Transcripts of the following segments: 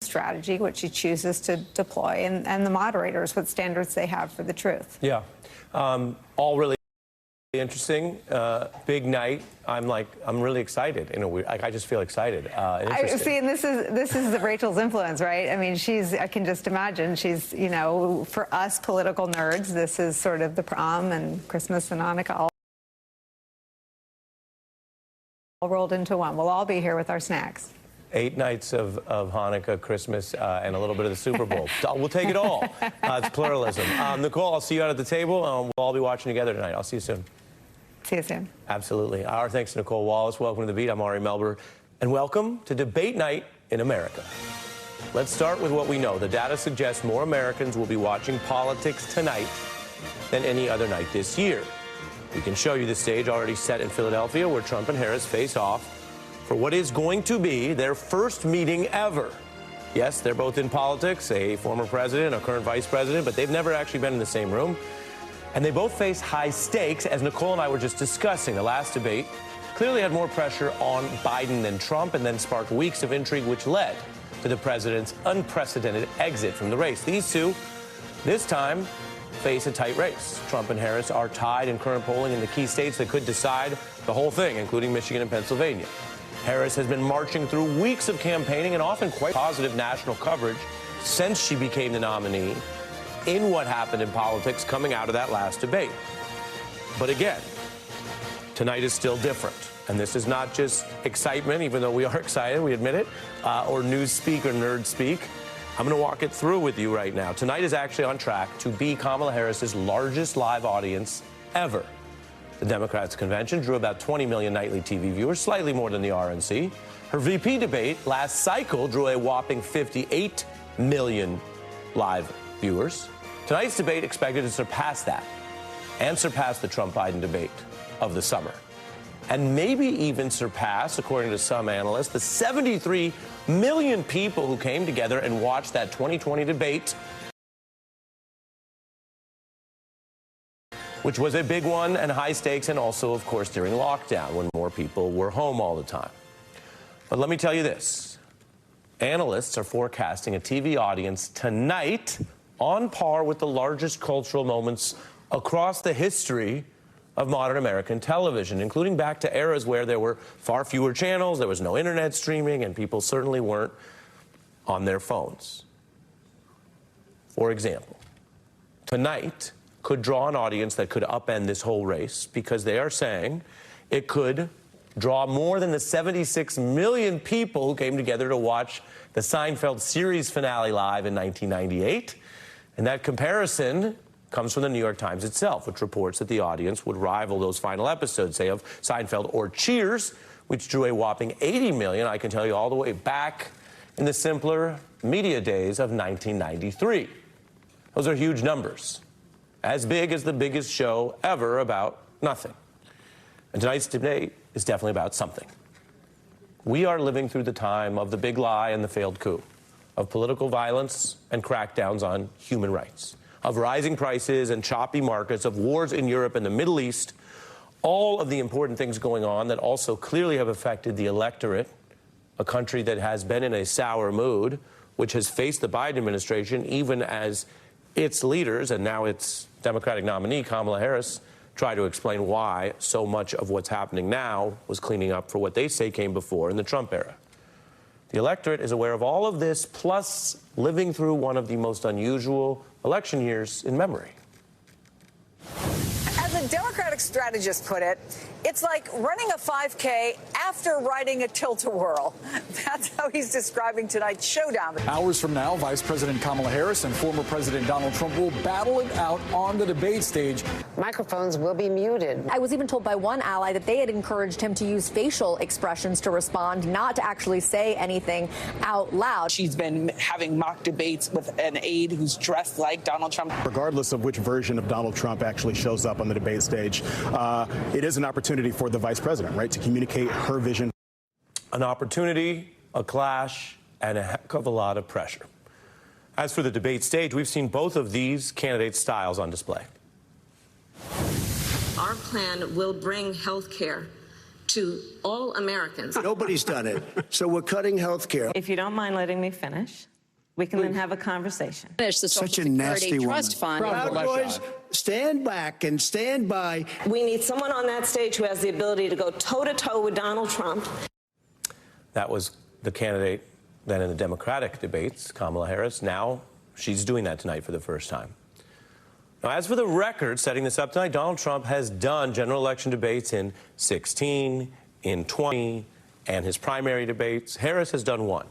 strategy, which he chooses to deploy, and the moderators, what standards they have for the truth. Yeah. All really interesting. Big night. I'm really excited. I just feel excited. See, and this is the Rachel's influence, right? I mean, I can just imagine she's, for us political nerds, this is sort of the prom and Christmas and Hanukkah all rolled into one. We'll all be here with our snacks. 8 nights of Hanukkah, Christmas, and a little bit of the Super Bowl. We'll take it all. It's pluralism. Nicole, I'll see you out at the table. We'll all be watching together tonight. I'll see you soon. See you soon. Absolutely. Our thanks to Nicole Wallace. Welcome to The Beat. I'm Ari Melber. And welcome to Debate Night in America. Let's start with what we know. The data suggests more Americans will be watching politics tonight than any other night this year. We can show you the stage already set in Philadelphia, where Trump and Harris face off for what is going to be their first meeting ever. Yes, they're both in politics, a former president, a current vice president, but they've never actually been in the same room. And they both face high stakes, as Nicole and I were just discussing. The last debate clearly had more pressure on Biden than Trump, and then sparked weeks of intrigue, which led to the president's unprecedented exit from the race. These two, this time, face a tight race. Trump and Harris are tied in current polling in the key states that could decide the whole thing, including Michigan and Pennsylvania. Harris has been marching through weeks of campaigning and often quite positive national coverage since she became the nominee in what happened in politics coming out of that last debate. But again, tonight is still different. And this is not just excitement, even though we are excited, we admit it, or news speak or nerd speak. I'm going to walk it through with you right now. Tonight is actually on track to be Kamala Harris's largest live audience ever. The Democrats' convention drew about 20 million nightly TV viewers, slightly more than the RNC. Her VP debate last cycle drew a whopping 58 million live viewers. Tonight's debate expected to surpass that and surpass the Trump-Biden debate of the summer. And maybe even surpass, according to some analysts, the 73 million people who came together and watched that 2020 debate, which was a big one and high stakes, and also, of course, during lockdown when more people were home all the time. But let me tell you this. Analysts are forecasting a TV audience tonight on par with the largest cultural moments across the history of modern American television, including back to eras where there were far fewer channels, there was no internet streaming, and people certainly weren't on their phones. For example, tonight could draw an audience that could upend this whole race, because they are saying it could draw more than the 76 million people who came together to watch the Seinfeld series finale live in 1998. And that comparison comes from the New York Times itself, which reports that the audience would rival those final episodes, say, of Seinfeld or Cheers, which drew a whopping 80 million, I can tell you, all the way back in the simpler media days of 1993. Those are huge numbers. As big as the biggest show ever about nothing. And tonight's debate is definitely about something. We are living through the time of the big lie and the failed coup, of political violence and crackdowns on human rights, of rising prices and choppy markets, of wars in Europe and the Middle East, all of the important things going on that also clearly have affected the electorate, a country that has been in a sour mood, which has faced the Biden administration even as its leaders, and now its Democratic nominee, Kamala Harris, try to explain why so much of what's happening now was cleaning up for what they say came before in the Trump era. The electorate is aware of all of this, plus living through one of the most unusual election years in memory. As a Democratic strategist put it, it's like running a 5K after riding a tilt-a-whirl. That's how he's describing tonight's showdown. Hours from now, Vice President Kamala Harris and former President Donald Trump will battle it out on the debate stage. Microphones will be muted. I was even told by one ally that they had encouraged him to use facial expressions to respond, not to actually say anything out loud. She's been having mock debates with an aide who's dressed like Donald Trump. Regardless of which version of Donald Trump actually shows up on the debate stage, it is an opportunity for the vice president, right, to communicate her vision. An opportunity, a clash, and a heck of a lot of pressure. As for the debate stage, we've seen both of these candidates' styles on display. Our plan will bring health care to all Americans. Nobody's done it. So we're cutting health care. If you don't mind letting me finish, we can then have a conversation. Such a nasty trust fund. Proud Boys, stand back and stand by. We need someone on that stage who has the ability to go toe-to-toe with Donald Trump. That was the candidate then in the Democratic debates, Kamala Harris. Now she's doing that tonight for the first time. Now, as for the record, setting this up tonight, Donald Trump has done general election debates in 16, in 20, and his primary debates. Harris has done one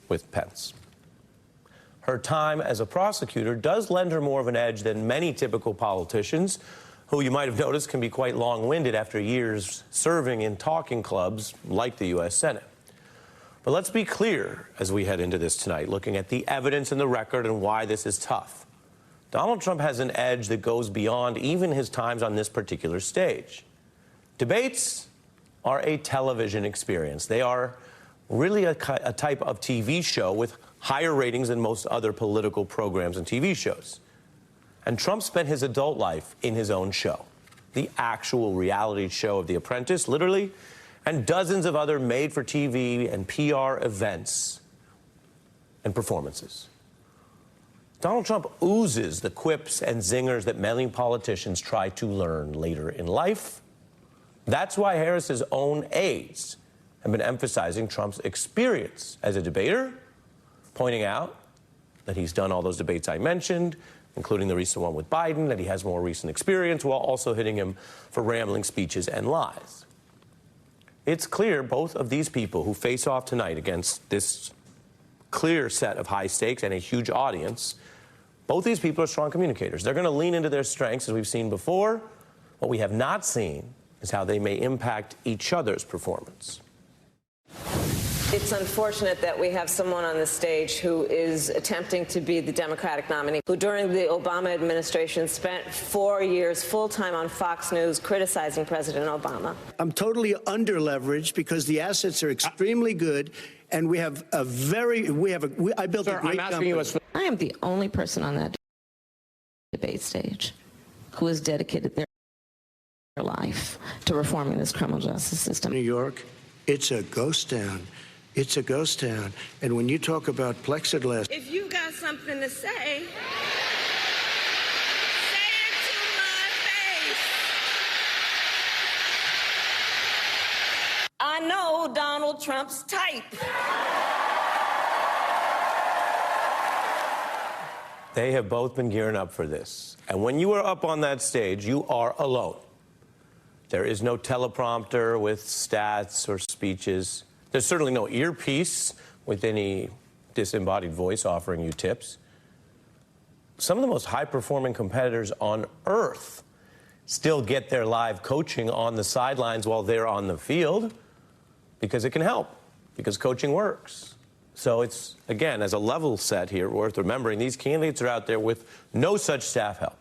with Pence. Her time as a prosecutor does lend her more of an edge than many typical politicians, who you might have noticed can be quite long-winded after years serving in talking clubs like the U.S. Senate. But let's be clear as we head into this tonight, looking at the evidence and the record and why this is tough. Donald Trump has an edge that goes beyond even his times on this particular stage. Debates are a television experience. They are really a type of TV show with higher ratings than most other political programs and TV shows. And Trump spent his adult life in his own show, the actual reality show of The Apprentice, literally, and dozens of other made-for-TV and PR events and performances. Donald Trump oozes the quips and zingers that many politicians try to learn later in life. That's why Harris's own aides have been emphasizing Trump's experience as a debater, pointing out that he's done all those debates I mentioned, including the recent one with Biden, that he has more recent experience, while also hitting him for rambling speeches and lies. It's clear both of these people who face off tonight against this clear set of high stakes and a huge audience, both these people are strong communicators. They're going to lean into their strengths, as we've seen before. What we have not seen is how they may impact each other's performance. It's unfortunate that we have someone on the stage who is attempting to be the Democratic nominee, who during the Obama administration spent 4 years full-time on Fox News criticizing President Obama. I'm totally under-leveraged because the assets are extremely good, and I built a great company. I am the only person on that debate stage who has dedicated their life to reforming this criminal justice system. New York, it's a ghost town. It's a ghost town. And when you talk about plexiglass... If you got something to say, say it to my face. I know Donald Trump's type. They have both been gearing up for this. And when you are up on that stage, you are alone. There is no teleprompter with stats or speeches. There's certainly no earpiece with any disembodied voice offering you tips. Some of the most high-performing competitors on earth still get their live coaching on the sidelines while they're on the field because it can help, because coaching works. So it's, again, as a level set here, worth remembering, these candidates are out there with no such staff help.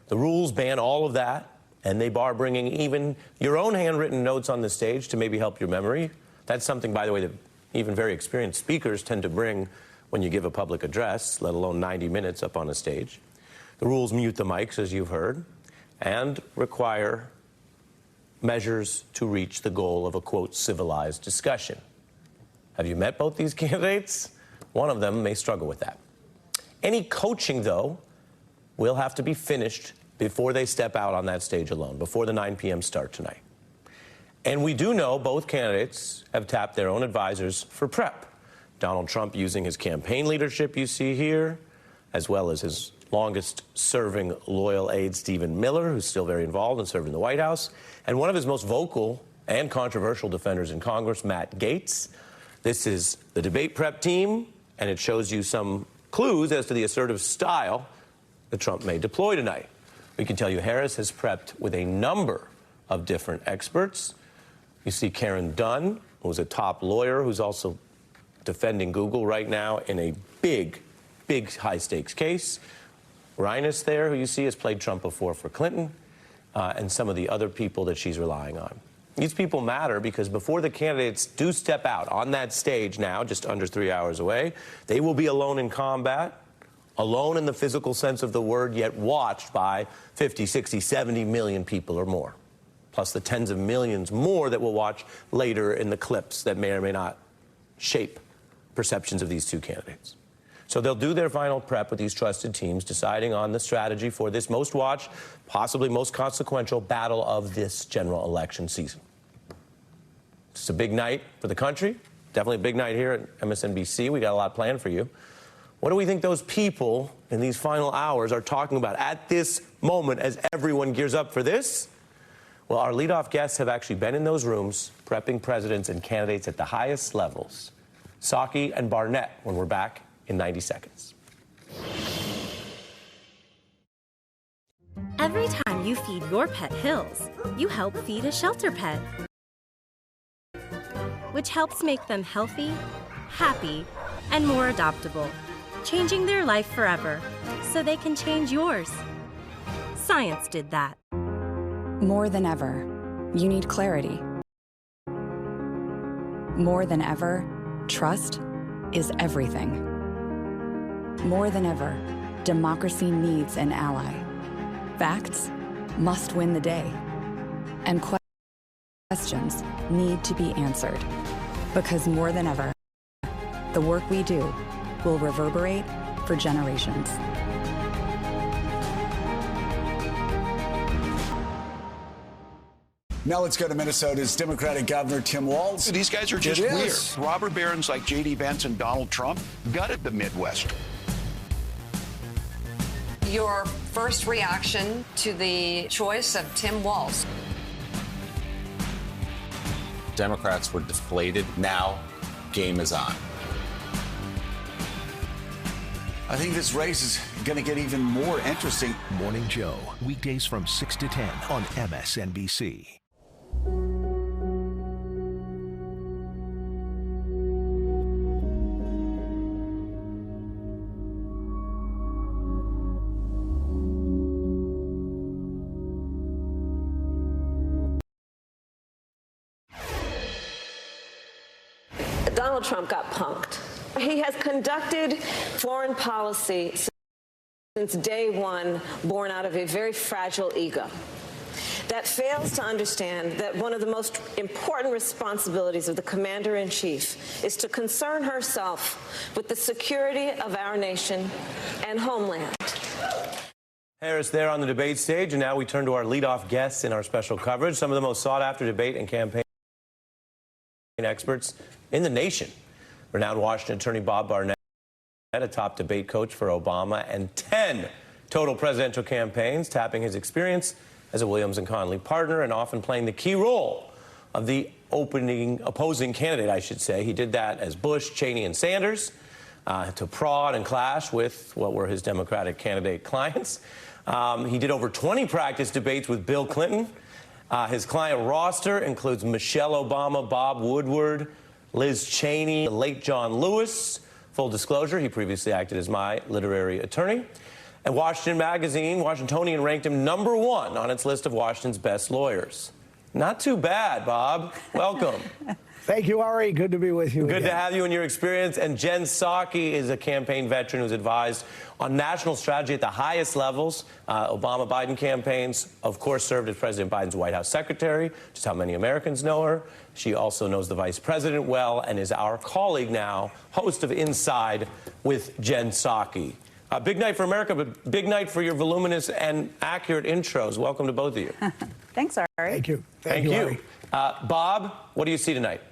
The rules ban all of that, and they bar bringing even your own handwritten notes on the stage to maybe help your memory. That's something, by the way, that even very experienced speakers tend to bring when you give a public address, let alone 90 minutes up on a stage. The rules mute the mics, as you've heard, and require measures to reach the goal of a, quote, civilized discussion. Have you met both these candidates? One of them may struggle with that. Any coaching, though, will have to be finished before they step out on that stage alone, before the 9 p.m. start tonight. And we do know both candidates have tapped their own advisors for prep. Donald Trump using his campaign leadership you see here, as well as his longest-serving loyal aide, Stephen Miller, who's still very involved and served in the White House, and one of his most vocal and controversial defenders in Congress, Matt Gaetz. This is the debate prep team, and it shows you some clues as to the assertive style that Trump may deploy tonight. We can tell you Harris has prepped with a number of different experts. You see Karen Dunn, who's a top lawyer, who's also defending Google right now in a big high-stakes case. Reines there, who you see has played Trump before for Clinton, and some of the other people that she's relying on. These people matter because before the candidates do step out on that stage now, just under 3 hours away, they will be alone in combat, alone in the physical sense of the word, yet watched by 50, 60, 70 million people or more. plus the tens of millions more that we'll watch later in the clips that may or may not shape perceptions of these two candidates. So they'll do their final prep with these trusted teams, deciding on the strategy for this most watched, possibly most consequential battle of this general election season. It's a big night for the country, definitely a big night here at MSNBC. We got a lot planned for you. What do we think those people in these final hours are talking about at this moment as everyone gears up for this? Well, our leadoff guests have actually been in those rooms prepping presidents and candidates at the highest levels. Psaki and Barnett, when we're back in 90 seconds. Every time you feed your pet Hills, you help feed a shelter pet, which helps make them healthy, happy, and more adoptable, changing their life forever so they can change yours. Science did that. More than ever, you need clarity. More than ever, trust is everything. More than ever, democracy needs an ally. Facts must win the day. And questions need to be answered. Because more than ever, the work we do will reverberate for generations. Now let's go to Minnesota's Democratic Governor Tim Walz. These guys are just weird. Robber barons like J.D. Vance and Donald Trump gutted the Midwest. Your first reaction to the choice of Tim Walz? Democrats were deflated. Now, game is on. I think this race is going to get even more interesting. Morning Joe, weekdays from 6 to 10 on MSNBC. Donald Trump got punked. He has conducted foreign policy since day one, born out of a very fragile ego that fails to understand that one of the most important responsibilities of the commander-in-chief is to concern herself with the security of our nation and homeland. Harris there on the debate stage, and now we turn to our leadoff guests in our special coverage, some of the most sought-after debate and campaign experts in the nation. Renowned Washington attorney Bob Barnett, a top debate coach for Obama, and 10 total presidential campaigns, tapping his experience as a Williams and Connolly partner and often playing the key role of the opposing candidate, I should say. He did that as Bush, Cheney, and Sanders to prod and clash with what were his Democratic candidate clients. He did over 20 practice debates with Bill Clinton. His client roster includes Michelle Obama, Bob Woodward, Liz Cheney, the late John Lewis. Full disclosure, he previously acted as my literary attorney. And Washington Magazine, Washingtonian, ranked him #1 on its list of Washington's best lawyers. Not too bad, Bob. Welcome. Thank you, Ari. Good to be with you. Good again. to have you and your experience. And Jen Psaki is a campaign veteran who's advised on national strategy at the highest levels. Obama-Biden campaigns, of course, served as President Biden's White House secretary, just how many Americans know her. She also knows the vice president well and is our colleague now, host of Inside with Jen Psaki. Big night for America, but big night for your voluminous and accurate intros. Welcome to both of you. Thanks, Ari. Thank you. Thank you. Bob, what do you see tonight?